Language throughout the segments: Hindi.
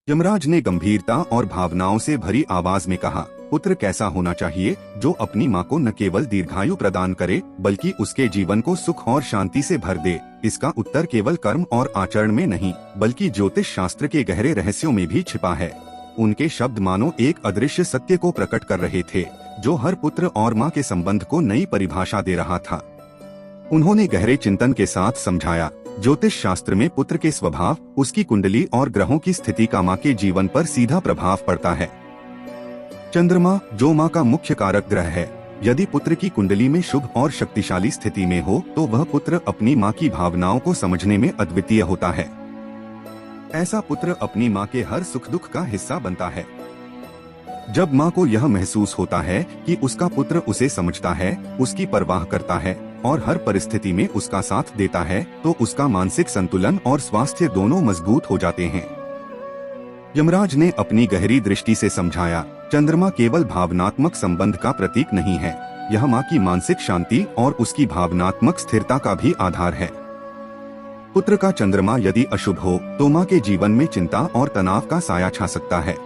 यमराज ने गंभीरता और भावनाओं से भरी आवाज में कहा, पुत्र कैसा होना चाहिए जो अपनी माँ को न केवल दीर्घायु प्रदान करे बल्कि उसके जीवन को सुख और शांति से भर दे। इसका उत्तर केवल कर्म और आचरण में नहीं बल्कि ज्योतिष शास्त्र के गहरे रहस्यों में भी छिपा है। उनके शब्द मानो एक अदृश्य सत्य को प्रकट कर रहे थे जो हर पुत्र और माँ के संबंध को नई परिभाषा दे रहा था। उन्होंने गहरे चिंतन के साथ समझाया, ज्योतिष शास्त्र में पुत्र के स्वभाव, उसकी कुंडली और ग्रहों की स्थिति का माँ के जीवन पर सीधा प्रभाव पड़ता है। चंद्रमा, जो माँ का मुख्य कारक ग्रह है, यदि पुत्र की कुंडली में शुभ और शक्तिशाली स्थिति में हो तो वह पुत्र अपनी माँ की भावनाओं को समझने में अद्वितीय होता है। ऐसा पुत्र अपनी माँ के हर सुख दुख का हिस्सा बनता है। जब माँ को यह महसूस होता है कि उसका पुत्र उसे समझता है, उसकी परवाह करता है और हर परिस्थिति में उसका साथ देता है, तो उसका मानसिक संतुलन और स्वास्थ्य दोनों मजबूत हो जाते हैं। यमराज ने अपनी गहरी दृष्टि से समझाया, चंद्रमा केवल भावनात्मक संबंध का प्रतीक नहीं है, यह माँ की मानसिक शांति और उसकी भावनात्मक स्थिरता का भी आधार है। पुत्र का चंद्रमा यदि अशुभ हो तो माँ के जीवन में चिंता और तनाव का साया छा सकता है,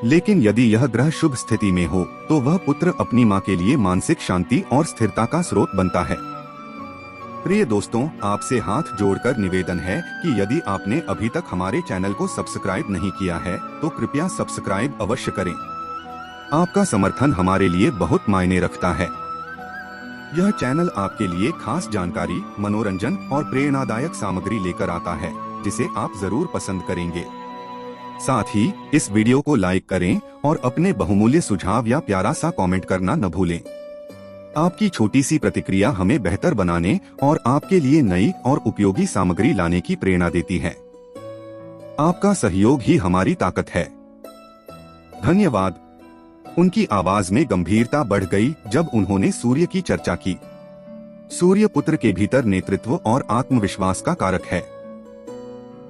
लेकिन यदि यह ग्रह शुभ स्थिति में हो तो वह पुत्र अपनी माँ के लिए मानसिक शांति और स्थिरता का स्रोत बनता है। प्रिय दोस्तों, आपसे हाथ जोड़कर निवेदन है कि यदि आपने अभी तक हमारे चैनल को सब्सक्राइब नहीं किया है तो कृपया सब्सक्राइब अवश्य करें। आपका समर्थन हमारे लिए बहुत मायने रखता है। यह चैनल आपके लिए खास जानकारी, मनोरंजन और प्रेरणादायक सामग्री लेकर आता है जिसे आप जरूर पसंद करेंगे। साथ ही इस वीडियो को लाइक करें और अपने बहुमूल्य सुझाव या प्यारा सा कमेंट करना न भूलें। आपकी छोटी सी प्रतिक्रिया हमें बेहतर बनाने और आपके लिए नई और उपयोगी सामग्री लाने की प्रेरणा देती है। आपका सहयोग ही हमारी ताकत है। धन्यवाद। उनकी आवाज में गंभीरता बढ़ गई जब उन्होंने सूर्य की चर्चा की। सूर्य पुत्र के भीतर नेतृत्व और आत्मविश्वास का कारक है।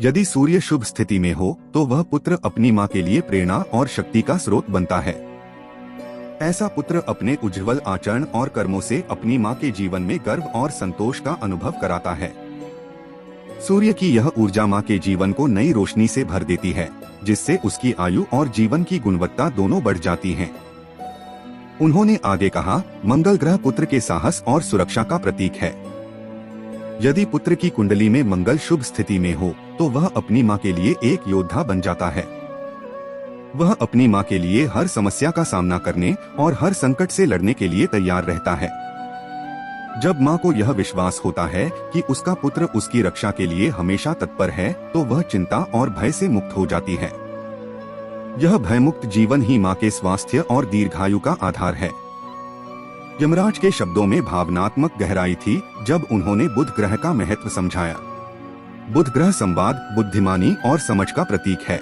यदि सूर्य शुभ स्थिति में हो तो वह पुत्र अपनी माँ के लिए प्रेरणा और शक्ति का स्रोत बनता है। ऐसा पुत्र अपने उज्ज्वल आचरण और कर्मों से अपनी माँ के जीवन में गर्व और संतोष का अनुभव कराता है। सूर्य की यह ऊर्जा माँ के जीवन को नई रोशनी से भर देती है, जिससे उसकी आयु और जीवन की गुणवत्ता दोनों बढ़ जाती हैं। उन्होंने आगे कहा, मंगल ग्रह पुत्र के साहस और सुरक्षा का प्रतीक है। यदि पुत्र की कुंडली में मंगल शुभ स्थिति में हो तो वह अपनी माँ के लिए एक योद्धा बन जाता है। वह अपनी माँ के लिए हर समस्या का सामना करने और हर संकट से लड़ने के लिए तैयार रहता है। जब माँ को यह विश्वास होता है कि उसका पुत्र उसकी रक्षा के लिए हमेशा तत्पर है तो वह चिंता और भय से मुक्त हो जाती है। यह भयमुक्त जीवन ही माँ के स्वास्थ्य और दीर्घायु का आधार है। यमराज के शब्दों में भावनात्मक गहराई थी जब उन्होंने बुध ग्रह का महत्व समझाया। बुध ग्रह संवाद, बुद्धिमानी और समझ का प्रतीक है।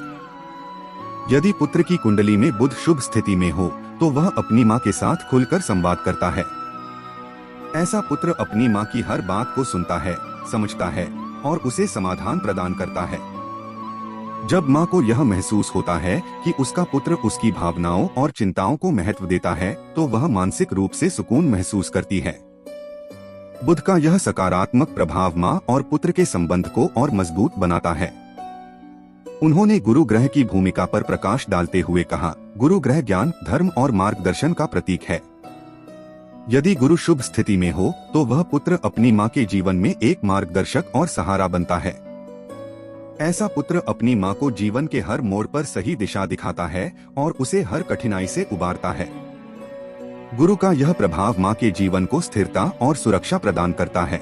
यदि पुत्र की कुंडली में बुध शुभ स्थिति में हो तो वह अपनी माँ के साथ खुलकर संवाद करता है। ऐसा पुत्र अपनी माँ की हर बात को सुनता है, समझता है और उसे समाधान प्रदान करता है। जब माँ को यह महसूस होता है कि उसका पुत्र उसकी भावनाओं और चिंताओं को महत्व देता है तो वह मानसिक रूप से सुकून महसूस करती है। बुध का यह सकारात्मक प्रभाव माँ और पुत्र के संबंध को और मजबूत बनाता है। उन्होंने गुरु ग्रह की भूमिका पर प्रकाश डालते हुए कहा, गुरु ग्रह ज्ञान, धर्म और मार्गदर्शन का प्रतीक है। यदि गुरु शुभ स्थिति में हो तो वह पुत्र अपनी माँ के जीवन में एक मार्गदर्शक और सहारा बनता है। ऐसा पुत्र अपनी माँ को जीवन के हर मोड़ पर सही दिशा दिखाता है और उसे हर कठिनाई से उबारता है। गुरु का यह प्रभाव माँ के जीवन को स्थिरता और सुरक्षा प्रदान करता है।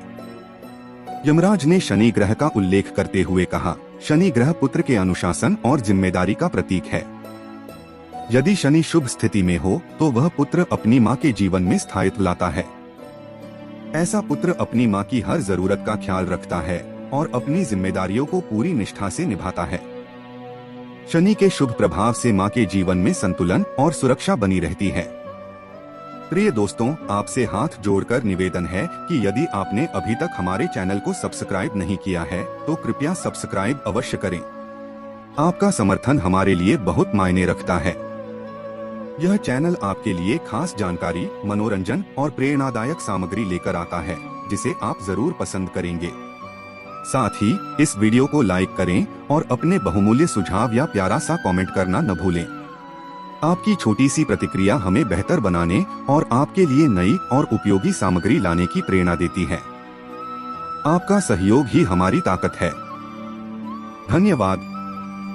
यमराज ने शनि ग्रह का उल्लेख करते हुए कहा, शनि ग्रह पुत्र के अनुशासन और जिम्मेदारी का प्रतीक है। यदि शनि शुभ स्थिति में हो तो वह पुत्र अपनी माँ के जीवन में स्थायित्व लाता है। ऐसा पुत्र अपनी माँ की हर जरूरत का ख्याल रखता है और अपनी जिम्मेदारियों को पूरी निष्ठा से निभाता है। शनि के शुभ प्रभाव से माँ के जीवन में संतुलन और सुरक्षा बनी रहती है। प्रिय दोस्तों, आपसे हाथ जोड़कर निवेदन है कि यदि आपने अभी तक हमारे चैनल को सब्सक्राइब नहीं किया है तो कृपया सब्सक्राइब अवश्य करें। आपका समर्थन हमारे लिए बहुत मायने रखता है। यह चैनल आपके लिए खास जानकारी, मनोरंजन और प्रेरणादायक सामग्री लेकर आता है जिसे आप जरूर पसंद करेंगे। साथ ही इस वीडियो को लाइक करें और अपने बहुमूल्य सुझाव या प्यारा सा कमेंट करना न भूलें। आपकी छोटी सी प्रतिक्रिया हमें बेहतर बनाने और आपके लिए नई और उपयोगी सामग्री लाने की प्रेरणा देती है। आपका सहयोग ही हमारी ताकत है। धन्यवाद।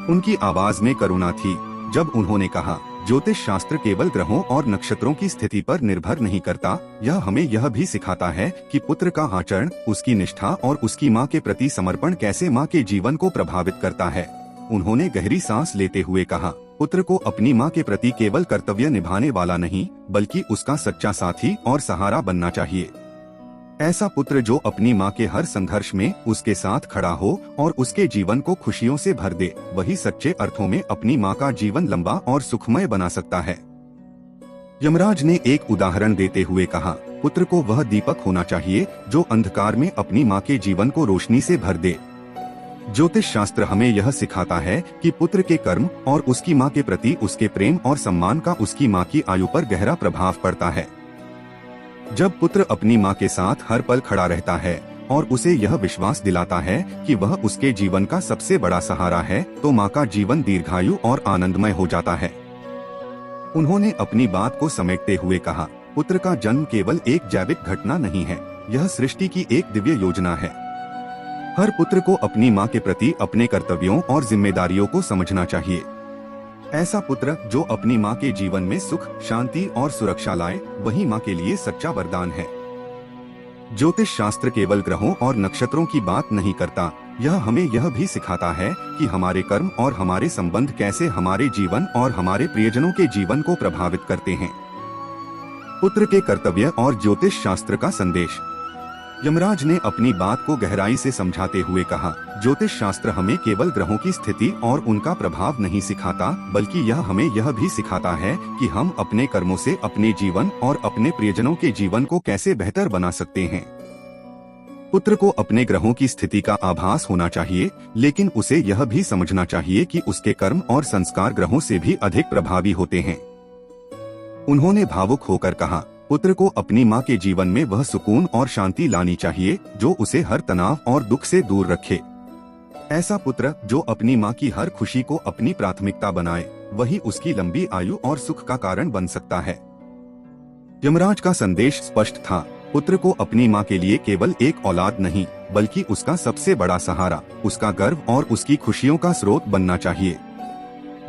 उनकी आवाज में करुणा थी जब उन्होंने कहा, ज्योतिष शास्त्र केवल ग्रहों और नक्षत्रों की स्थिति पर निर्भर नहीं करता, यह हमें यह भी सिखाता है कि पुत्र का आचरण, उसकी निष्ठा और उसकी माँ के प्रति समर्पण कैसे माँ के जीवन को प्रभावित करता है। उन्होंने गहरी सांस लेते हुए कहा, पुत्र को अपनी माँ के प्रति केवल कर्तव्य निभाने वाला नहीं, बल्कि उसका सच्चा साथी और सहारा बनना चाहिए। ऐसा पुत्र जो अपनी माँ के हर संघर्ष में उसके साथ खड़ा हो और उसके जीवन को खुशियों से भर दे, वही सच्चे अर्थों में अपनी माँ का जीवन लंबा और सुखमय बना सकता है। यमराज ने एक उदाहरण देते हुए कहा, पुत्र को वह दीपक होना चाहिए जो अंधकार में अपनी माँ के जीवन को रोशनी से भर दे। ज्योतिष शास्त्र हमें यह सिखाता है कि पुत्र के कर्म और उसकी माँ के प्रति उसके प्रेम और सम्मान का उसकी माँ की आयु पर गहरा प्रभाव पड़ता है। जब पुत्र अपनी माँ के साथ हर पल खड़ा रहता है और उसे यह विश्वास दिलाता है कि वह उसके जीवन का सबसे बड़ा सहारा है, तो माँ का जीवन दीर्घायु और आनंदमय हो जाता है। उन्होंने अपनी बात को समेटते हुए कहा, पुत्र का जन्म केवल एक जैविक घटना नहीं है, यह सृष्टि की एक दिव्य योजना है। हर पुत्र को अपनी माँ के प्रति अपने कर्तव्यों और जिम्मेदारियों को समझना चाहिए। ऐसा पुत्र जो अपनी माँ के जीवन में सुख, शांति और सुरक्षा लाए, वही माँ के लिए सच्चा वरदान है। ज्योतिष शास्त्र केवल ग्रहों और नक्षत्रों की बात नहीं करता, यह हमें यह भी सिखाता है कि हमारे कर्म और हमारे संबंध कैसे हमारे जीवन और हमारे प्रियजनों के जीवन को प्रभावित करते हैं। पुत्र के कर्तव्य और ज्योतिष शास्त्र का संदेश। यमराज ने अपनी बात को गहराई से समझाते हुए कहा, ज्योतिष शास्त्र हमें केवल ग्रहों की स्थिति और उनका प्रभाव नहीं सिखाता, बल्कि यह हमें यह भी सिखाता है कि हम अपने कर्मों से अपने जीवन और अपने प्रियजनों के जीवन को कैसे बेहतर बना सकते हैं। पुत्र को अपने ग्रहों की स्थिति का आभास होना चाहिए, लेकिन उसे यह भी समझना चाहिए कि उसके कर्म और संस्कार ग्रहों से भी अधिक प्रभावी होते हैं। उन्होंने भावुक होकर कहा, पुत्र को अपनी माँ के जीवन में वह सुकून और शांति लानी चाहिए जो उसे हर तनाव और दुख से दूर रखे। ऐसा पुत्र जो अपनी माँ की हर खुशी को अपनी प्राथमिकता बनाए, वही उसकी लंबी आयु और सुख का कारण बन सकता है। यमराज का संदेश स्पष्ट था, पुत्र को अपनी माँ के लिए केवल एक औलाद नहीं, बल्कि उसका सबसे बड़ा सहारा, उसका गर्व और उसकी खुशियों का स्रोत बनना चाहिए।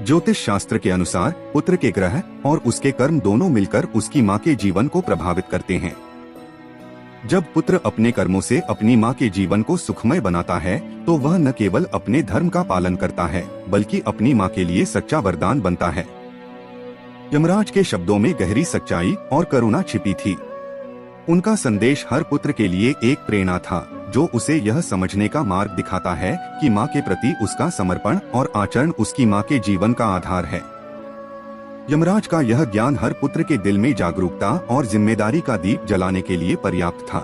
ज्योतिष शास्त्र के अनुसार पुत्र के ग्रह और उसके कर्म दोनों मिलकर उसकी माँ के जीवन को प्रभावित करते हैं। जब पुत्र अपने कर्मों से अपनी माँ के जीवन को सुखमय बनाता है, तो वह न केवल अपने धर्म का पालन करता है, बल्कि अपनी माँ के लिए सच्चा वरदान बनता है। यमराज के शब्दों में गहरी सच्चाई और करुणा छिपी थी। उनका संदेश हर पुत्र के लिए एक प्रेरणा था, जो उसे यह समझने का मार्ग दिखाता है कि माँ के प्रति उसका समर्पण और आचरण उसकी माँ के जीवन का आधार है। यमराज का यह ज्ञान हर पुत्र के दिल में जागरूकता और जिम्मेदारी का दीप जलाने के लिए पर्याप्त था।